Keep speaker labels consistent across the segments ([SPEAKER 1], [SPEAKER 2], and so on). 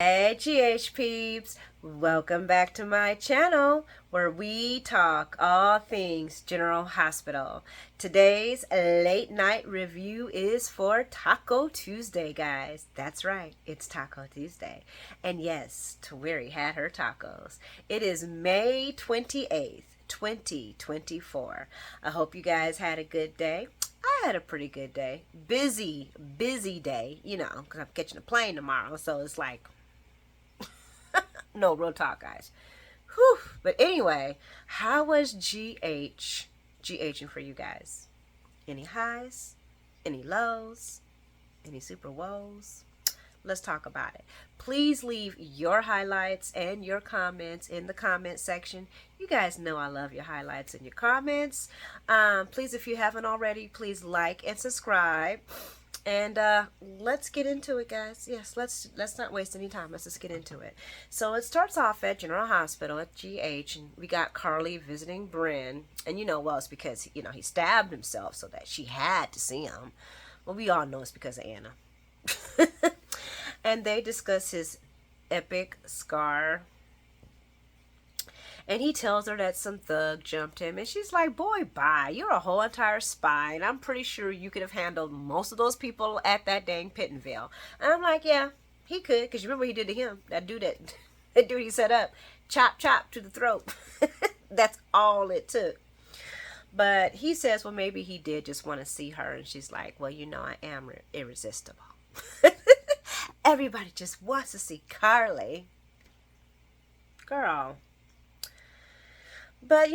[SPEAKER 1] Hey GH peeps, welcome back to my channel where we talk all things General Hospital. Today's late night review is for Taco Tuesday, guys. That's right, it's Taco Tuesday. And yes, Tawiri had her tacos. It is May 28th, 2024. I hope you guys had a good day. I had a pretty good day. Busy day, because I'm catching a plane tomorrow, so it's like no, real talk, guys. Whew. But anyway, how was GHing for you guys? Any highs? Any lows? Any super woes? Let's talk about it. Please leave your highlights and your comments in the comment section. You guys know I love your highlights and your comments. Please, if you haven't already, please like and subscribe. And let's get into it, guys. Yes, let's not waste any time. Let's just get into it. So it starts off at General Hospital at GH, and we got Carly visiting Bryn. And well, it's because he stabbed himself so that she had to see him. Well, we all know it's because of Anna. And they discuss his epic scar. And he tells her that some thug jumped him. And she's like, boy, bye. You're a whole entire spy. And I'm pretty sure you could have handled most of those people at that dang Pittenville. And I'm like, yeah, he could. Because you remember what he did to him. That dude that dude he set up. Chop, chop to the throat. That's all it took. But he says, well, maybe he did just want to see her. And she's like, well, I am irresistible. Everybody just wants to see Carly. Girl. But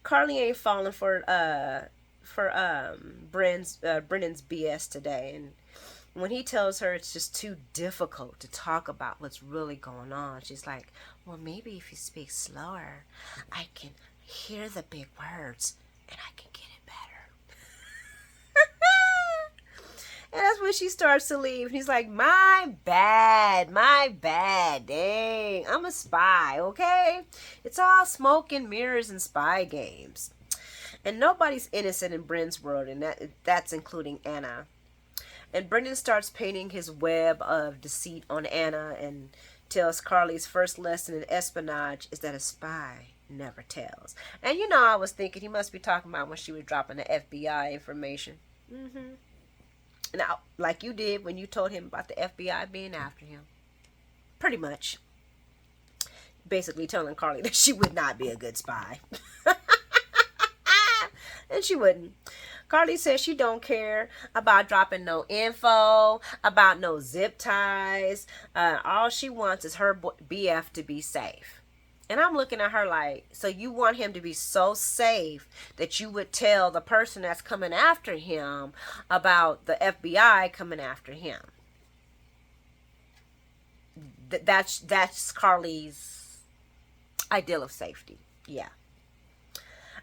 [SPEAKER 1] Carly ain't falling for Brennan's BS today, and when he tells her it's just too difficult to talk about what's really going on, she's like, well, maybe if you speak slower, I can hear the big words and I can get it better. And that's when she starts to leave. And he's like, my bad. Dang, I'm a spy, okay? It's all smoke and mirrors and spy games. And nobody's innocent in Bryn's world, and that's including Anna. And Brendan starts painting his web of deceit on Anna and tells Carly's first lesson in espionage is that a spy never tells. And I was thinking he must be talking about when she was dropping the FBI information. Now, like you did when you told him about the FBI being after him. Pretty much. Basically telling Carly that she would not be a good spy. And she wouldn't. Carly says she don't care about dropping no info, about no zip ties. All she wants is her BF to be safe. And I'm looking at her like, so you want him to be so safe that you would tell the person that's coming after him about the FBI coming after him. That's Carly's ideal of safety. Yeah.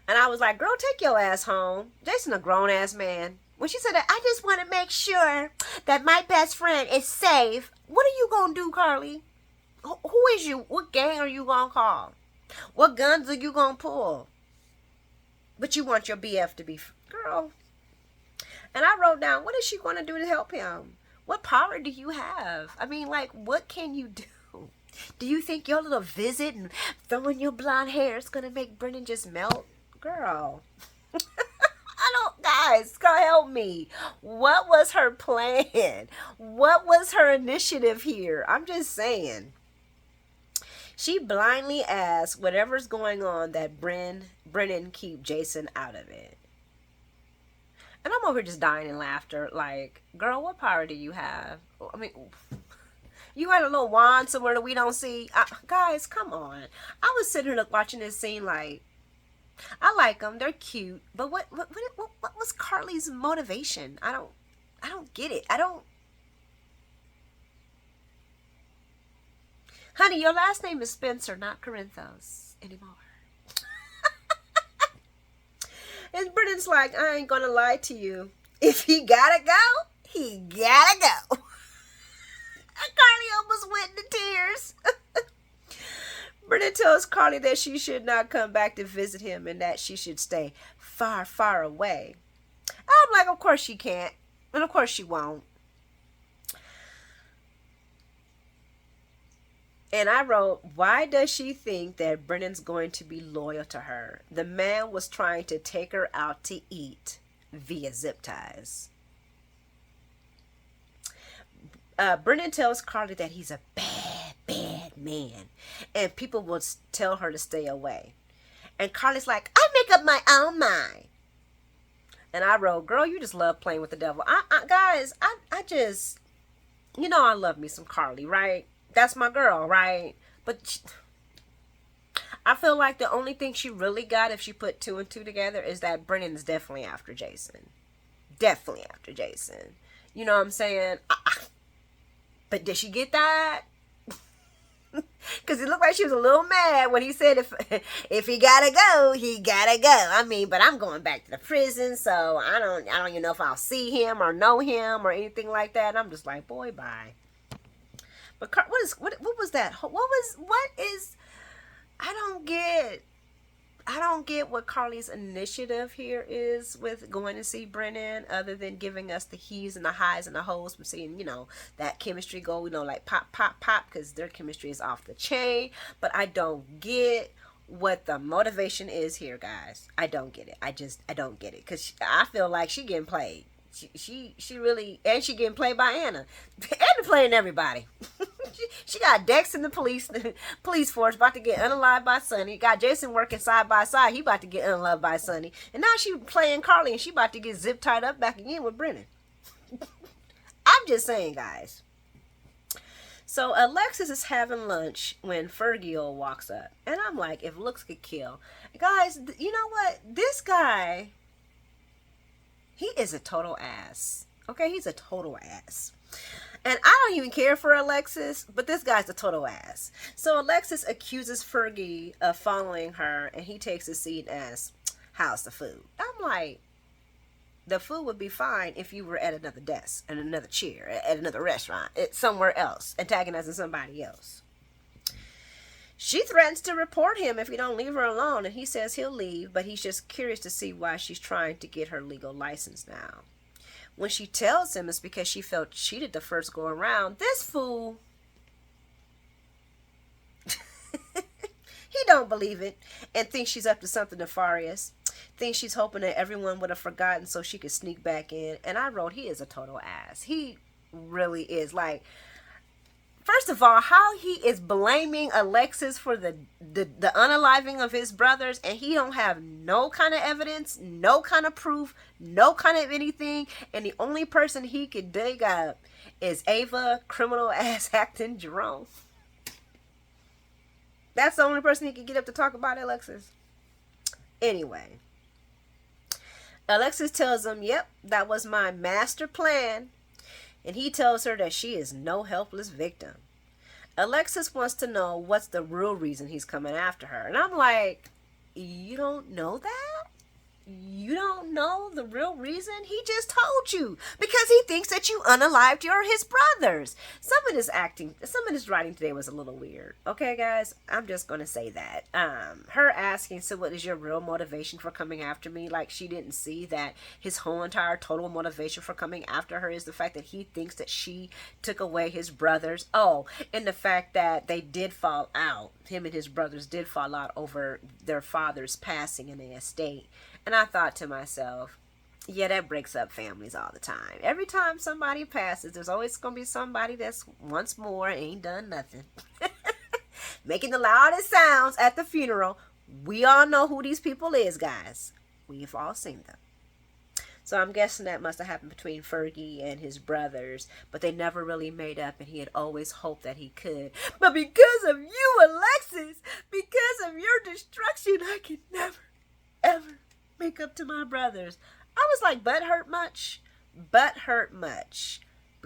[SPEAKER 1] And I was like, girl, take your ass home. Jason a grown-ass man. When she said that, I just want to make sure that my best friend is safe. What are you going to do, Carly? Who is you? What gang are you going to call? What guns are you going to pull? But you want your BF to be... Girl. And I wrote down, what is she going to do to help him? What power do you have? I mean, like, what can you do? Do you think your little visit and throwing your blonde hair is going to make Brennan just melt? Girl. Guys, come help me. What was her plan? What was her initiative here? I'm just saying. She blindly asks whatever's going on that Brennan keep Jason out of it. And I'm over here just dying in laughter. Like, girl, what power do you have? I mean, you got a little wand somewhere that we don't see? Guys, come on. I was sitting here watching this scene like, I like them. They're cute. But what was Carly's motivation? I don't get it. Honey, your last name is Spencer, not Corinthos anymore. And Brennan's like, I ain't gonna lie to you. If he gotta go, he gotta go. And Carly almost went into tears. Brennan tells Carly that she should not come back to visit him and that she should stay far, far away. I'm like, of course she can't. And of course she won't. And I wrote, why does she think that Brennan's going to be loyal to her? The man was trying to take her out to eat via zip ties. Brennan tells Carly that he's a bad, bad man, and people will tell her to stay away. And Carly's like, I make up my own mind. And I wrote, girl, you just love playing with the devil. Guys, I just, I love me some Carly, right? That's my girl, right? But I feel like the only thing she really got if she put two and two together is that Brennan is definitely after Jason. Definitely after Jason. You know what I'm saying? But did she get that? Because it looked like she was a little mad when he said if he gotta go, he gotta go. I mean, but I'm going back to the prison, so I don't even know if I'll see him or know him or anything like that. I'm just like, boy, bye. But what was that? I don't get what Carly's initiative here is with going to see Brennan, other than giving us the he's and the highs and the hoes from seeing, that chemistry go, like pop, pop, pop, because their chemistry is off the chain. But I don't get what the motivation is here, guys. I don't get it. I don't get it, because I feel like she getting played. She really, and she getting played by Anna. Anna playing everybody. She got Dex in the police force about to get unalived by Sonny. Got Jason working side by side. He about to get unalived by Sonny. And now she playing Carly, and she about to get zip tied up back again with Brennan. I'm just saying, guys. So Alexis is having lunch when Fergie walks up. And I'm like, if looks could kill. Guys, you know what? This guy, he is a total ass. Okay, he's a total ass. And I don't even care for Alexis, but this guy's a total ass. So Alexis accuses Fergie of following her, and he takes his seat and asks, how's the food? I'm like, the food would be fine if you were at another desk, at another chair, at another restaurant, somewhere else, antagonizing somebody else. She threatens to report him if he don't leave her alone, and he says he'll leave, but he's just curious to see why she's trying to get her legal license now. When she tells him it's because she felt cheated the first go around, this fool, he don't believe it and thinks she's up to something nefarious. Thinks she's hoping that everyone would have forgotten so she could sneak back in. And I wrote, he is a total ass. He really is. Like, first of all, how he is blaming Alexis for the unaliving of his brothers, and he don't have no kind of evidence, no kind of proof, no kind of anything, and the only person he could dig up is Ava, criminal ass acting Jerome. That's the only person he could get up to talk about Alexis. Anyway, Alexis tells him, yep, that was my master plan. And he tells her that she is no helpless victim. Alexis wants to know what's the real reason he's coming after her. And I'm like, you don't know that? You don't know the real reason? He just told you. Because he thinks that you unalived his brothers. Some of his writing today was a little weird. Okay, guys? I'm just going to say that. Her asking, so what is your real motivation for coming after me? Like, she didn't see that his whole entire total motivation for coming after her is the fact that he thinks that she took away his brothers. Oh, and the fact that they did fall out. Him and his brothers did fall out over their father's passing in the estate. And I thought to myself, yeah, that breaks up families all the time. Every time somebody passes, there's always going to be somebody that's once more ain't done nothing. Making the loudest sounds at the funeral. We all know who these people is, guys. We've all seen them. So I'm guessing that must have happened between Fergie and his brothers, but they never really made up, and he had always hoped that he could. But because of you, Alexis, because of your destruction, I can never, ever make up to my brothers. I was like, butt hurt much? Butt hurt much?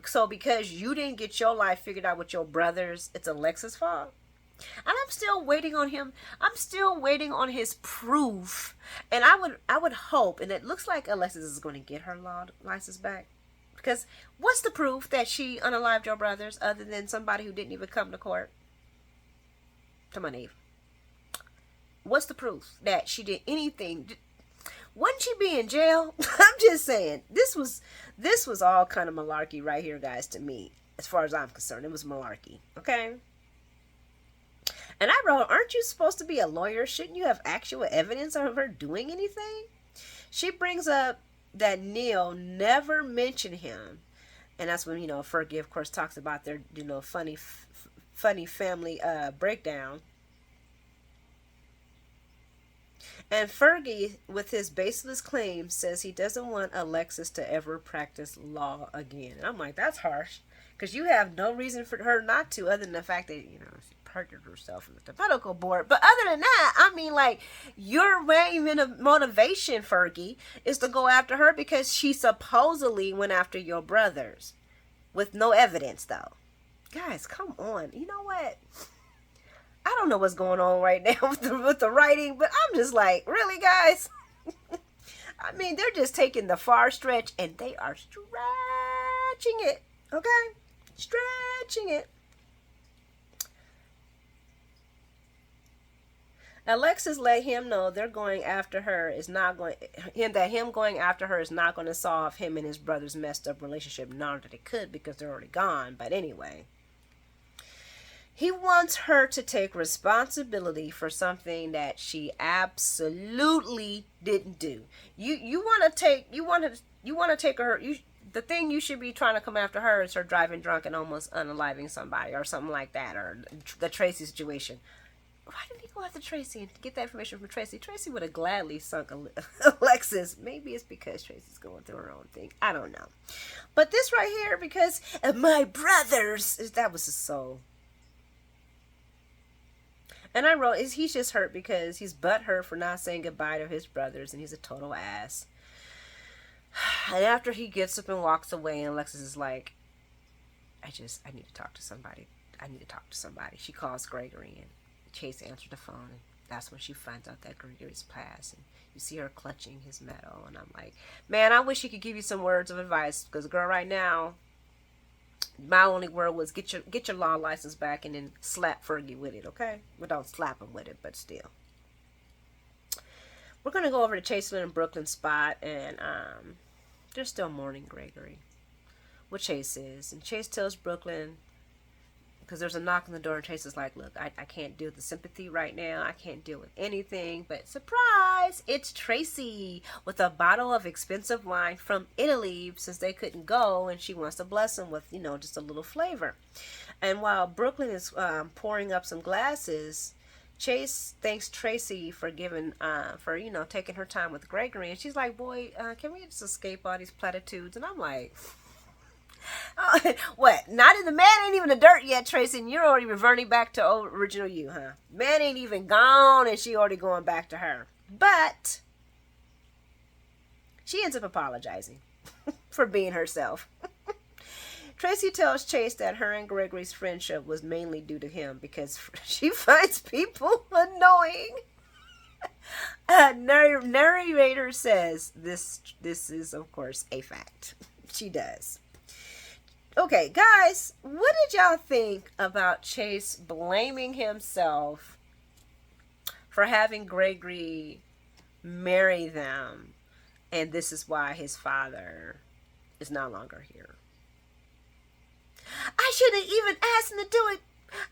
[SPEAKER 1] So because you didn't get your life figured out with your brothers, it's Alexis' fault? And I'm still waiting on him. I'm still waiting on his proof. And I would hope, and it looks like Alexis is going to get her law license back. Because what's the proof that she unalived your brothers other than somebody who didn't even come to court? Come on, Eve. What's the proof that she did anything? Wouldn't she be in jail? I'm just saying. This was all kind of malarkey right here, guys, to me. As far as I'm concerned, it was malarkey. Okay? And I wrote, aren't you supposed to be a lawyer? Shouldn't you have actual evidence of her doing anything? She brings up that Neil never mentioned him. And that's when, Fergie, of course, talks about their, funny family breakdown. And Fergie, with his baseless claims, says he doesn't want Alexis to ever practice law again. And I'm like, that's harsh. Because you have no reason for her not to, other than the fact that, she perjured herself in the medical board. But other than that, I mean, like, your main motivation, Fergie, is to go after her because she supposedly went after your brothers. With no evidence, though. Guys, come on. You know what? I don't know what's going on right now with the writing, but I'm just like, really, guys? I mean, they're just taking the far stretch, and they are stretching it, okay? Stretching it. Alexis let him know they're going after her is not going him going after her is not going to solve him and his brother's messed up relationship. Not that it could because they're already gone, but anyway. He wants her to take responsibility for something that she absolutely didn't do. You want to take her. The thing you should be trying to come after her is her driving drunk and almost unaliving somebody or something like that, or the Tracy situation. Why didn't he go after Tracy and get that information from Tracy? Tracy would have gladly sunk Alexis. Maybe it's because Tracy's going through her own thing. I don't know. But this right here, because of my brothers, that was his soul. And I wrote, he's just hurt because he's butthurt for not saying goodbye to his brothers, and he's a total ass. And after he gets up and walks away, and Alexis is like, I need to talk to somebody. She calls Gregory, and Chase answered the phone, and that's when she finds out that Gregory's passed. And you see her clutching his medal, and I'm like, man, I wish he could give you some words of advice, because girl, right now, my only word was get your law license back and then slap Fergie with it, okay? Well, don't slap him with it, but still. We're going to go over to Chaselyn and Brooklyn spot, and they're still mourning Gregory. What Chase is. And Chase tells Brooklyn, because there's a knock on the door, and Chase is like, look, I can't deal with the sympathy right now. I can't deal with anything. But surprise, it's Tracy with a bottle of expensive wine from Italy since they couldn't go, and she wants to bless him with, just a little flavor. And while Brooklyn is pouring up some glasses, Chase thanks Tracy for taking her time with Gregory. And she's like, boy, can we just escape all these platitudes? And I'm like... what? Not in the man ain't even the dirt yet, Tracy, and you're already reverting back to original you, huh? Man ain't even gone, and she already going back to her. But she ends up apologizing for being herself. Tracy tells Chase that her and Gregory's friendship was mainly due to him because she finds people annoying. Narrator says this is, of course, a fact. She does. Okay, guys, what did y'all think about Chase blaming himself for having Gregory marry them, and this is why his father is no longer here? I should have even asked him to do it.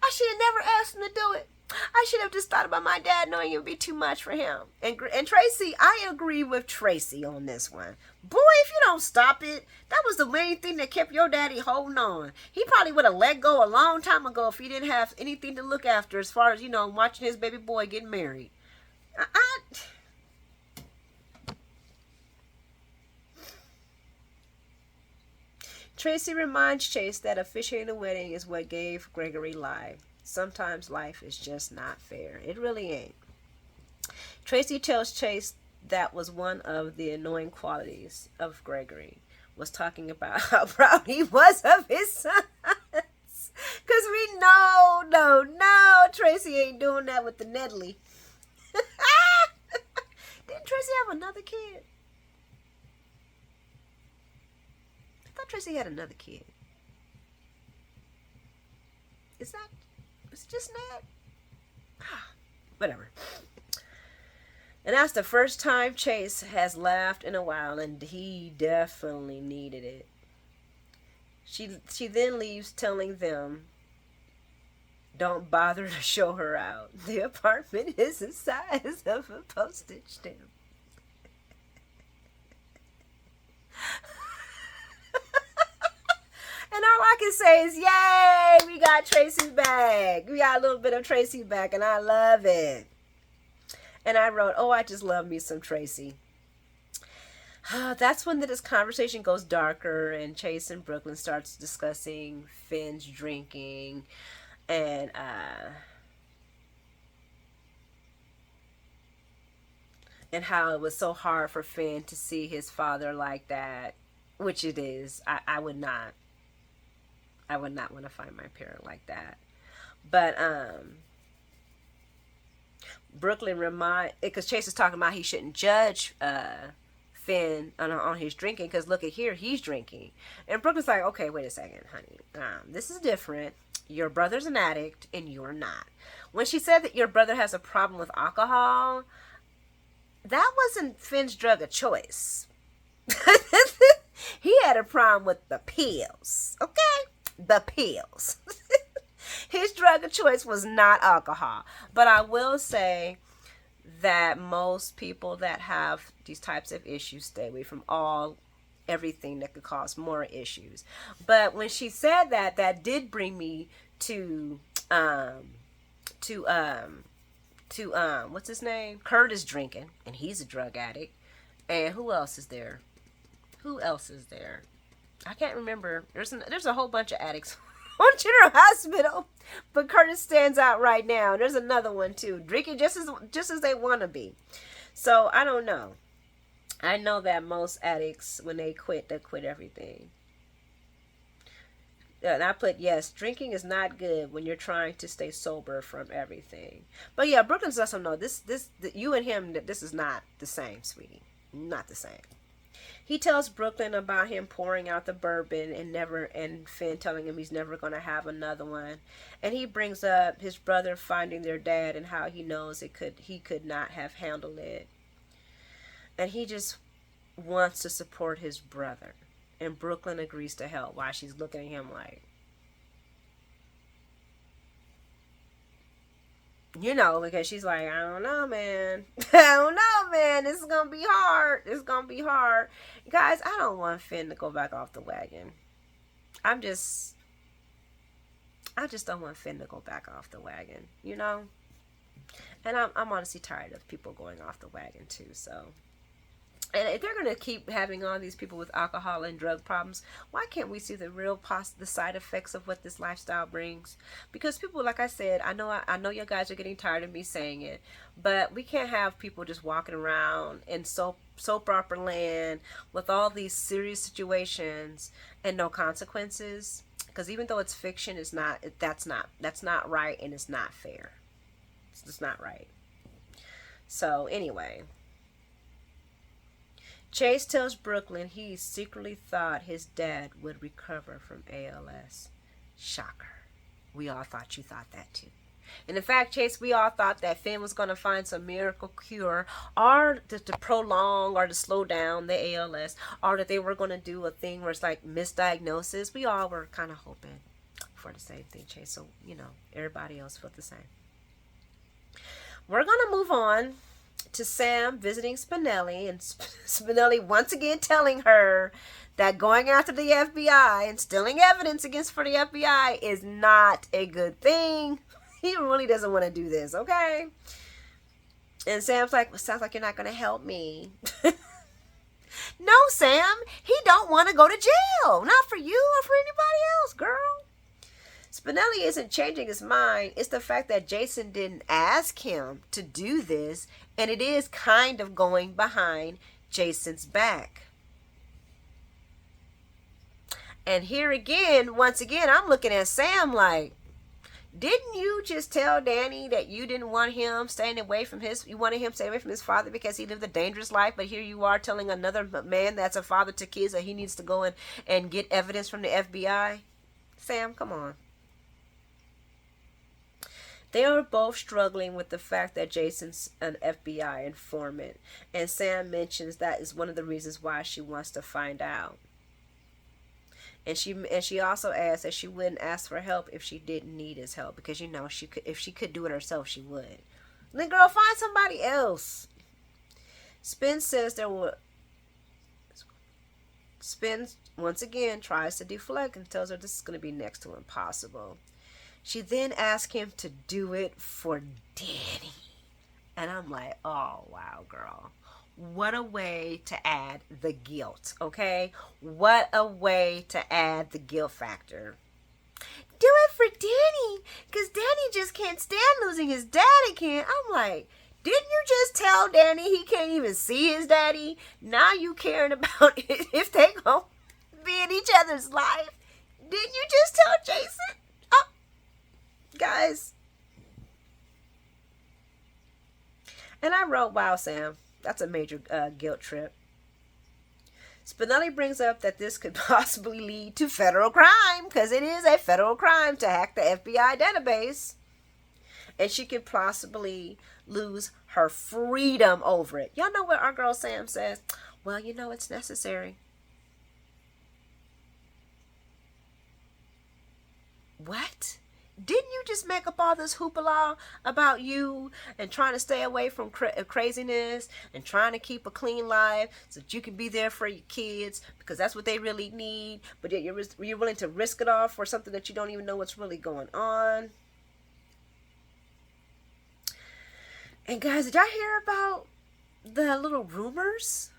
[SPEAKER 1] I should have never asked him to do it. I should have just thought about my dad knowing it would be too much for him. And Tracy, I agree with Tracy on this one. Boy, if you don't stop it, that was the main thing that kept your daddy holding on. He probably would have let go a long time ago if he didn't have anything to look after as far as, watching his baby boy get married. Tracy reminds Chase that officiating the wedding is what gave Gregory life. Sometimes life is just not fair. It really ain't. Tracy tells Chase that was one of the annoying qualities of Gregory, was talking about how proud he was of his sons. Because we know, no, Tracy ain't doing that with the Nedley. Didn't Tracy have another kid? I thought Tracy had another kid. Is it just Ned? Whatever. And that's the first time Chase has laughed in a while, and he definitely needed it. She then leaves telling them Don't bother to show her out. The apartment is the size of a postage stamp. And all I can say is, yay, we got Tracy back. We got a little bit of Tracy back, and I love it. And I wrote, oh, I just love me some Tracy. That's when this conversation goes darker, and Chase and Brooklyn starts discussing Finn's drinking, and how it was so hard for Finn to see his father like that, which it is. I would not. I would not want to find my parent like that. But Brooklyn because Chase is talking about he shouldn't judge Finn on his drinking, because look at here, he's drinking. And Brooklyn's like, okay, wait a second, honey. This is different. Your brother's an addict and you're not. When she said that your brother has a problem with alcohol, that wasn't Finn's drug of choice. He had a problem with the pills. Okay? The pills. His drug of choice was not alcohol. But I will say that most people that have these types of issues stay away from everything that could cause more issues. But when she said that, that did bring me to what's his name? Kurt is drinking, and he's a drug addict. And who else is there? I can't remember. There's a whole bunch of addicts on General Hospital, but Curtis stands out right now. There's another one too, drinking just as they want to be. So I don't know. I know that most addicts, when they quit everything. And I put, yes, drinking is not good when you're trying to stay sober from everything. But yeah, Brooklyn's lets him know you and him, this is not the same, sweetie. Not the same. He tells Brooklyn about him pouring out the bourbon and Finn telling him he's never going to have another one. And he brings up his brother finding their dad and how he knows he could not have handled it. And he just wants to support his brother. And Brooklyn agrees to help while she's looking at him like, because she's like, I don't know, man. This is going to be hard. Guys, I don't want Finn to go back off the wagon. I just don't want Finn to go back off the wagon, And I'm honestly tired of people going off the wagon too, so. And if they're going to keep having all these people with alcohol and drug problems, why can't we see the real the side effects of what this lifestyle brings? Because people, like I said, I know you guys are getting tired of me saying it, but we can't have people just walking around in soap opera land with all these serious situations and no consequences. Because even though it's fiction, that's not right, and it's not fair. It's just not right. So anyway. Chase tells Brooklyn he secretly thought his dad would recover from ALS. Shocker. We all thought you thought that too. And in fact, Chase, we all thought that Finn was going to find some miracle cure or to prolong or to slow down the ALS, or that they were going to do a thing where it's like misdiagnosis. We all were kind of hoping for the same thing, Chase. So, everybody else felt the same. We're going to move on to Sam visiting Spinelli, and Spinelli once again telling her that going after the FBI and stealing evidence for the FBI is not a good thing. He really doesn't want to do this, okay? And Sam's like, sounds like you're not going to help me. No, Sam, he don't want to go to jail. Not for you or for anybody else, girl. Spinelli isn't changing his mind. It's the fact that Jason didn't ask him to do this, and it is kind of going behind Jason's back. And here again, once again, I'm looking at Sam like, didn't you just tell Danny that you didn't want him you wanted him to stay away from his father because he lived a dangerous life, but here you are telling another man that's a father to kids that he needs to go in and get evidence from the FBI? Sam, come on. They are both struggling with the fact that Jason's an FBI informant, and Sam mentions that is one of the reasons why she wants to find out. And she also asked that she wouldn't ask for help if she didn't need his help, because she could, if she could do it herself, she would. Then girl, find somebody else. Spence says there will. Spence once again tries to deflect and tells her this is going to be next to impossible. She then asks him to do it for Danny. And I'm like, oh, wow, girl. What a way to add the guilt, okay? What a way to add the guilt factor. Do it for Danny, because Danny just can't stand losing his daddy, can. I'm like, didn't you just tell Danny he can't even see his daddy? Now you caring about if they gonna be in each other's life? Didn't you just tell Jason? Oh, guys. And I wrote, wow, Sam, that's a major guilt trip. Spinelli brings up that this could possibly lead to federal crime, because it is a federal crime to hack the FBI database. And she could possibly lose her freedom over it. Y'all know what our girl Sam says? Well, it's necessary. What? Didn't you just make up all this hoopla about you and trying to stay away from craziness and trying to keep a clean life so that you can be there for your kids because that's what they really need, but yet you're willing to risk it all for something that you don't even know what's really going on? And guys, did y'all hear about the little rumors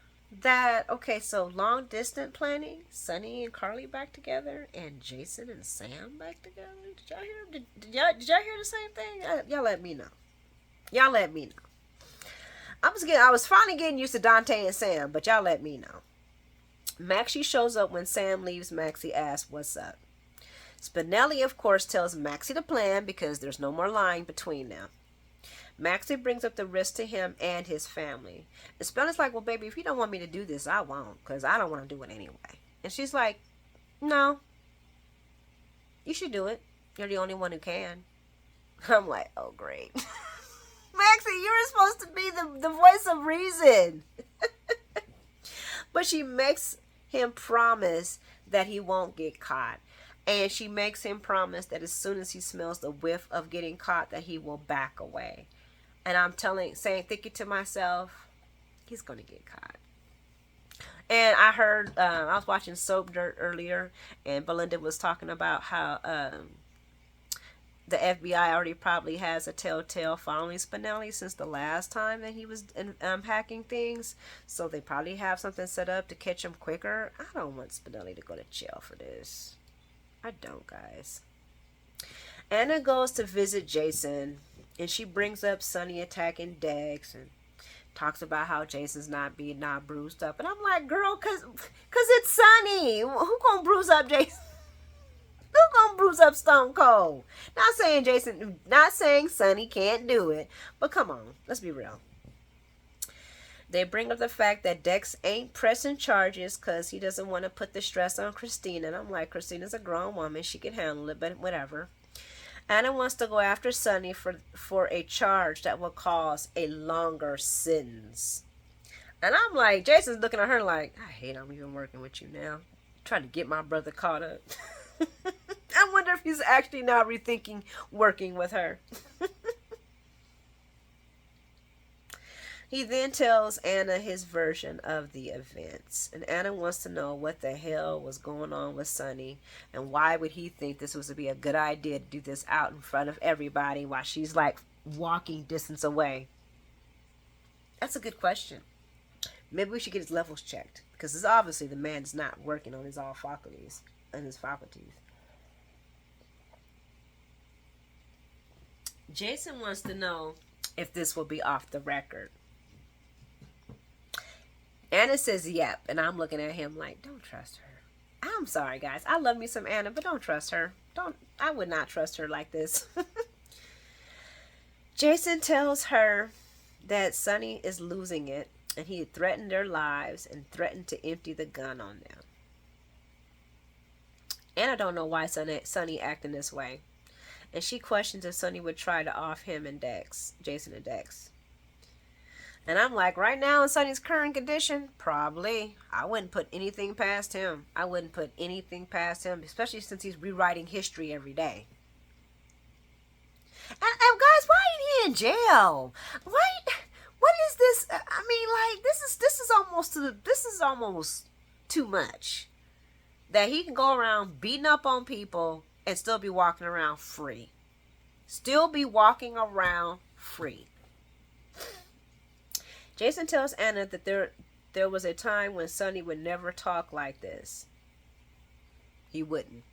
[SPEAKER 1] that, okay, so long distance planning, Sonny and Carly back together, and Jason and Sam back together? Did y'all hear? Did y'all hear the same thing? Y'all let me know. Y'all let me know. I was finally getting used to Dante and Sam, but y'all let me know. Maxie shows up when Sam leaves. Maxie asks, "What's up?" Spinelli, of course, tells Maxie the plan because there's no more lying between them. Maxie brings up the risk to him and his family. And Spinelli's like, well, baby, if you don't want me to do this, I won't, because I don't want to do it anyway. And she's like, no, you should do it. You're the only one who can. I'm like, oh, great. Maxie, you were supposed to be the voice of reason. But she makes him promise that he won't get caught. And she makes him promise that as soon as he smells the whiff of getting caught, that he will back away. And I'm thinking to myself, he's going to get caught. And I heard, I was watching Soap Dirt earlier, and Belinda was talking about how the FBI already probably has a telltale following Spinelli since the last time that he was hacking things. So they probably have something set up to catch him quicker. I don't want Spinelli to go to jail for this. I don't, guys. Anna goes to visit Jason, and she brings up Sonny attacking Dex and talks about how Jason's not bruised up. And I'm like, girl, cause it's Sonny. Who gonna bruise up Jason? Who gonna bruise up Stone Cold? Not saying Sonny can't do it, but come on, let's be real. They bring up the fact that Dex ain't pressing charges because he doesn't want to put the stress on Christina. And I'm like, Christina's a grown woman. She can handle it, but whatever. Anna wants to go after Sonny for a charge that will cause a longer sentence. And I'm like, Jason's looking at her like, I hate I'm even working with you now. Trying to get my brother caught up. I wonder if he's actually now rethinking working with her. He then tells Anna his version of the events. And Anna wants to know what the hell was going on with Sonny. And why would he think this was to be a good idea to do this out in front of everybody while she's like walking distance away? That's a good question. Maybe we should get his levels checked. Because it's obviously the man is not working on his faculties. Jason wants to know if this will be off the record. Anna says yep, and I'm looking at him like, don't trust her. I'm sorry, guys. I love me some Anna, but don't trust her. I would not trust her like this. Jason tells her that Sonny is losing it, and he threatened their lives and threatened to empty the gun on them. Anna don't know why Sonny acting this way. And she questions if Sonny would try to off him and Jason and Dex. And I'm like, right now in Sonny's current condition, probably. I wouldn't put anything past him. I wouldn't put anything past him, especially since he's rewriting history every day. And guys, why ain't he in jail? Why? What is this? I mean, like this is almost too much. That he can go around beating up on people and still be walking around free. Still be walking around free. Jason tells Anna that there was a time when Sonny would never talk like this. He wouldn't.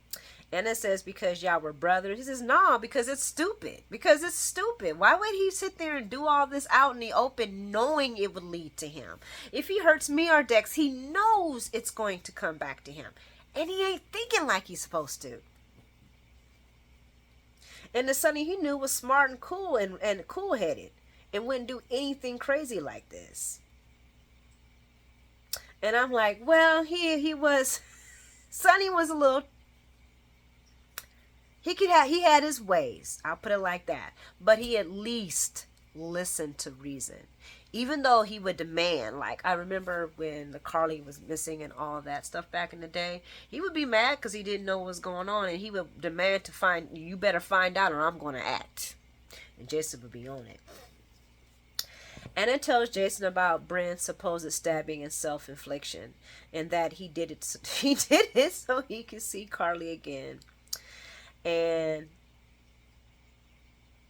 [SPEAKER 1] Anna says because y'all were brothers. He says no, because it's stupid. Because it's stupid. Why would he sit there and do all this out in the open knowing it would lead to him? If he hurts me or Dex, he knows it's going to come back to him. And he ain't thinking like he's supposed to. And the Sonny he knew was smart and cool and cool-headed. And wouldn't do anything crazy like this. And I'm like, well, he was... Sonny was a little... He had his ways. I'll put it like that. But he at least listened to reason. Even though he would demand, like I remember when the Carly was missing and all that stuff back in the day, he would be mad because he didn't know what was going on, and he would demand to find, you better find out or I'm going to act. And Jason would be on it. Anna tells Jason about Bryn's supposed stabbing and self-infliction, and that he did it so he could see Carly again. And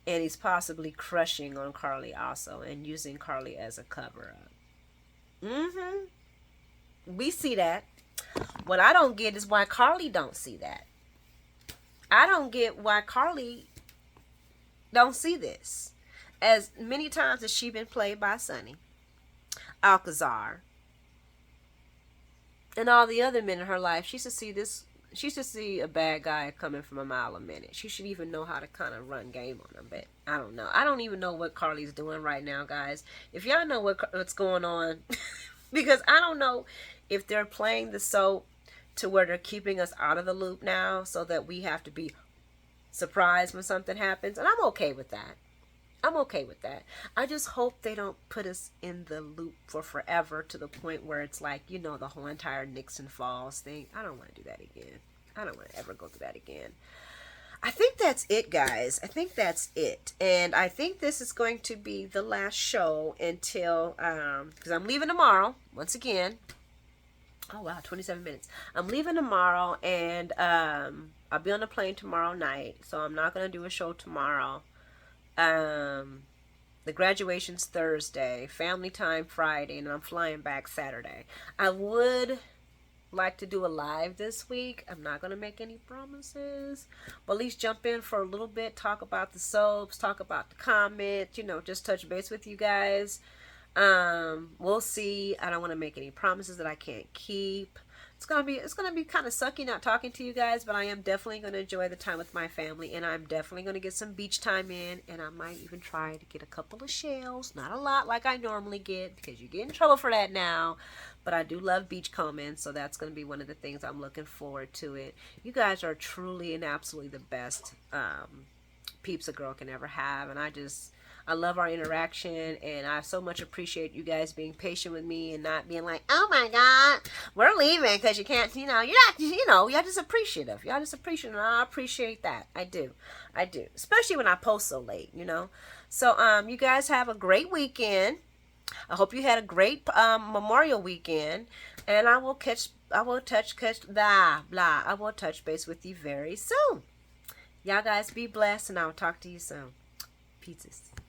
[SPEAKER 1] he's possibly crushing on Carly also and using Carly as a cover-up. We see that. What I don't get is why Carly don't see that. I don't get why Carly don't see this. As many times as she been played by Sonny, Alcazar, and all the other men in her life, she should see this. She should see a bad guy coming from a mile a minute. She should even know how to kind of run game on him. But I don't know. I don't even know what Carly's doing right now, guys. If y'all know what's going on, because I don't know if they're playing the soap to where they're keeping us out of the loop now, so that we have to be surprised when something happens, and I'm okay with that. I'm okay with that. I just hope they don't put us in the loop for forever to the point where it's like, you know, the whole entire Nixon Falls thing. I don't want to do that again. I don't want to ever go through that again. I think that's it, guys. I think that's it. And I think this is going to be the last show until, because I'm leaving tomorrow, once again. Oh, wow, 27 minutes. I'm leaving tomorrow, and I'll be on the plane tomorrow night, so I'm not going to do a show tomorrow. The graduation's Thursday, family time Friday, and I'm flying back Saturday. I would like to do a live this week. I'm not going to make any promises, but at least jump in for a little bit, talk about the soaps, talk about the comments, you know, just touch base with you guys. We'll see. I don't want to make any promises that I can't keep. It's gonna be kind of sucky not talking to you guys, but I am definitely gonna enjoy the time with my family, and I'm definitely gonna get some beach time in, and I might even try to get a couple of shells, not a lot like I normally get, because you get in trouble for that now, but I do love beach combing, so that's gonna be one of the things I'm looking forward to it. You guys are truly and absolutely the best peeps a girl can ever have, and I love our interaction, and I so much appreciate you guys being patient with me and not being like, oh my God, we're leaving because you can't, you know, you're not, you know, y'all just appreciative. Y'all just appreciative, and I appreciate that. I do. Especially when I post so late, you know. So, you guys have a great weekend. I hope you had a great Memorial weekend, and I will touch base with you very soon. Y'all guys be blessed, and I'll talk to you soon. Pizzas.